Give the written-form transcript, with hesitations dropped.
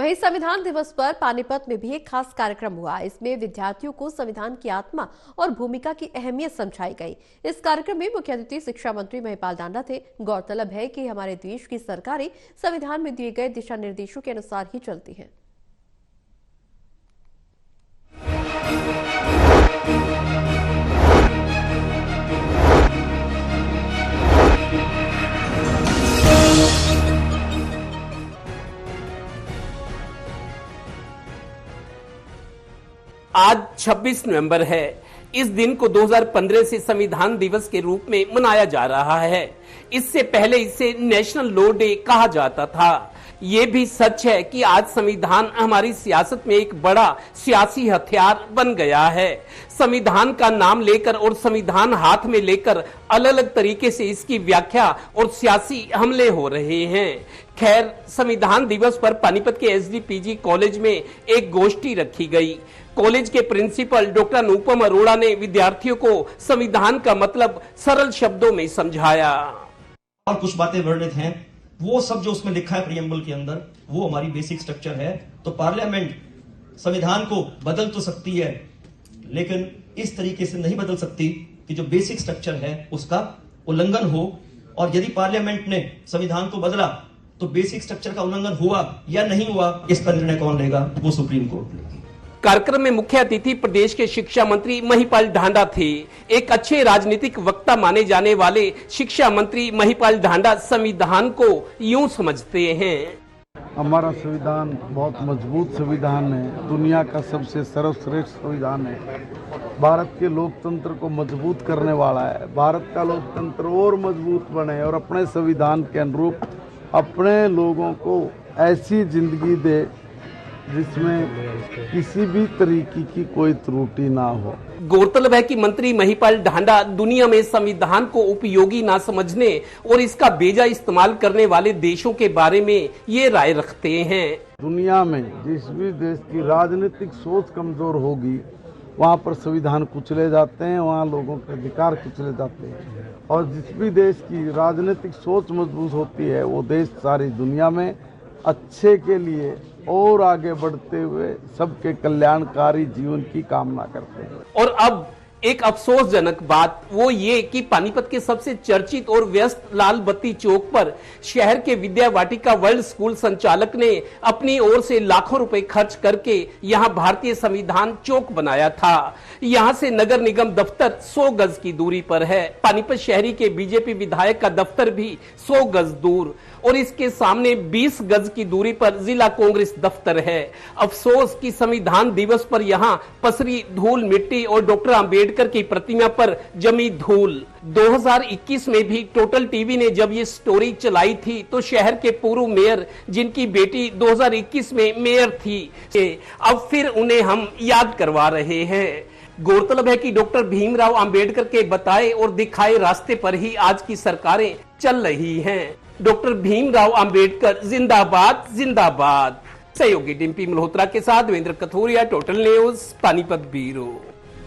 वहीं संविधान दिवस पर पानीपत में भी एक खास कार्यक्रम हुआ। इसमें विद्यार्थियों को संविधान की आत्मा और भूमिका की अहमियत समझाई गई। इस कार्यक्रम में मुख्य अतिथि शिक्षा मंत्री महिपाल ढांडा थे। गौरतलब है कि हमारे देश की सरकारें संविधान में दिए गए दिशा निर्देशों के अनुसार ही चलती हैं। आज 26 नवंबर है। इस दिन को 2015 से संविधान दिवस के रूप में मनाया जा रहा है। इससे पहले इसे नेशनल लॉ डे कहा जाता था। ये भी सच है कि आज संविधान हमारी सियासत में एक बड़ा सियासी हथियार बन गया है। संविधान का नाम लेकर और संविधान हाथ में लेकर अलग अलग तरीके से इसकी व्याख्या और सियासी हमले हो रहे हैं। खैर, संविधान दिवस पर पानीपत के एसडीपीजी कॉलेज में एक गोष्ठी रखी गई। कॉलेज के प्रिंसिपल डॉक्टर अनुपम अरोड़ा ने विद्यार्थियों को संविधान का मतलब सरल शब्दों में समझाया। और कुछ बातें वर्णित हैं, वो सब जो उसमें लिखा है प्रियम्बल के अंदर, वो हमारी बेसिक स्ट्रक्चर है। तो पार्लियामेंट संविधान को बदल तो सकती है, लेकिन इस तरीके से नहीं बदल सकती कि जो बेसिक स्ट्रक्चर है उसका उल्लंघन हो। और यदि पार्लियामेंट ने संविधान को बदला तो बेसिक स्ट्रक्चर का उल्लंघन हुआ या नहीं हुआ, इसका निर्णय कौन लेगा? वो सुप्रीम कोर्ट लेगी। कार्यक्रम में मुख्य अतिथि प्रदेश के शिक्षा मंत्री महिपाल ढांडा थे। एक अच्छे राजनीतिक वक्ता माने जाने वाले शिक्षा मंत्री महिपाल ढांडा संविधान को यूं समझते हैं। हमारा संविधान बहुत मजबूत संविधान है, दुनिया का सबसे सर्वश्रेष्ठ संविधान है। भारत के लोकतंत्र को मजबूत करने वाला है। भारत का लोकतंत्र और मजबूत बने और अपने संविधान के अनुरूप अपने लोगों को ऐसी जिंदगी दे जिसमें किसी भी तरीके की कोई त्रुटि ना हो। गौरतलब है कि मंत्री महिपाल ढांडा दुनिया में संविधान को उपयोगी ना समझने और इसका बेजा इस्तेमाल करने वाले देशों के बारे में ये राय रखते हैं। दुनिया में जिस भी देश की राजनीतिक सोच कमजोर होगी, वहाँ पर संविधान कुचले जाते हैं, वहाँ लोगों के अधिकार कुचले जाते हैं। और जिस भी देश की राजनीतिक सोच मजबूत होती है, वो देश सारी दुनिया में अच्छे के लिए और आगे बढ़ते हुए सबके कल्याणकारी जीवन की कामना करते हैं। और अब एक अफसोसजनक बात वो ये कि पानीपत के सबसे चर्चित और व्यस्त लाल बत्ती चौक पर शहर के विद्या वाटिका वर्ल्ड स्कूल संचालक ने अपनी ओर से लाखों रुपए खर्च करके यहां भारतीय संविधान चौक बनाया था। यहां से नगर निगम दफ्तर 100 गज की दूरी पर है। पानीपत शहरी के बीजेपी विधायक का दफ्तर भी 100 गज दूर और इसके सामने 20 गज की दूरी पर जिला कांग्रेस दफ्तर है। अफसोस कि संविधान दिवस पर यहाँ पसरी धूल मिट्टी और डॉक्टर अंबेडकर की प्रतिमा पर जमी धूल। 2021 में भी टोटल टीवी ने जब ये स्टोरी चलाई थी तो शहर के पूर्व मेयर, जिनकी बेटी 2021 में मेयर थी, अब फिर उन्हें हम याद करवा रहे हैं। गौरतलब है कि डॉक्टर भीमराव अंबेडकर के बताए और दिखाए रास्ते पर ही आज की सरकारें चल रही हैं। डॉक्टर भीमराव अंबेडकर जिंदाबाद जिंदाबाद। सहयोगी डिम्पी मल्होत्रा के साथ Devendra Kathoria, total news, Panipat bureau.